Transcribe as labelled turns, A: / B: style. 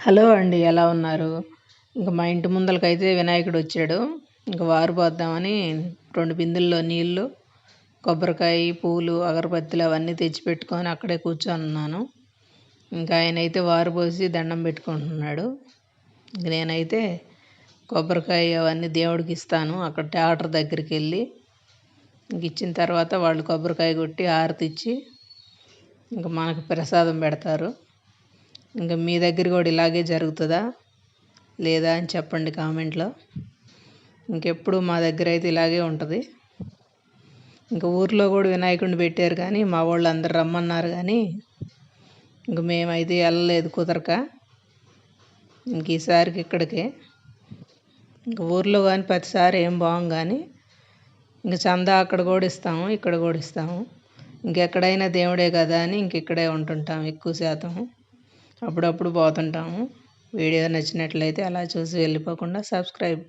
A: Hello అండి. ఎలా ఉన్నారు? ఇంక మా ఇంటి ముందలకైతే వినాయకుడొచ్చాడు. ఇంక వారు పోద్దామని 2 బిందెల్లో నీళ్ళు, కొబ్బరికాయ, పూలు, అగరబత్తులు అవన్నీ తెచ్చిపెట్టుకొని అక్కడే కూర్చొనున్నాను. ఇంకా ఆయనైతే వారు పోసి దండం పెట్టుకుంటున్నాడు. ఇంక నేనైతే కొబ్బరికాయ అవన్నీ దేవుడికిస్తాను. అక్కడ ట్రాక్టర్ దగ్గరికెళ్ళి ఇంకిచ్చిన తర్వాత వాళ్ళు కొబ్బరికాయ కొట్టి హారతిచ్చి ఇంక మనకు ప్రసాదం పెడతారు. ఇంక మీ దగ్గర కూడా ఇలాగే జరుగుతుందా లేదా అని చెప్పండి కామెంట్లో. ఇంకెప్పుడు మా దగ్గర అయితే ఇలాగే ఉంటుంది. ఇంకా ఊర్లో కూడా వినాయకుడిని పెట్టారు కానీ మా వాళ్ళు అందరు రమ్మన్నారు కానీ ఇంక మేమైతే వెళ్ళలేదు కుదరక. ఇంక ఈసారికి ఇక్కడికే. ఇంక ఊర్లో కానీ ప్రతిసారి ఏం బాగు కానీ ఇంక చందా అక్కడ కూడా ఇస్తాము, ఇక్కడ కూడా ఇస్తాము. ఇంకెక్కడైనా దేవుడే కదా అని ఇక్కడే ఉంటుంటాం ఎక్కువ శాతం. అప్పుడప్పుడు పోతుంటాము. వీడియో నచ్చినట్లయితే అలా చూసి వెళ్ళిపోకుండా సబ్స్క్రైబ్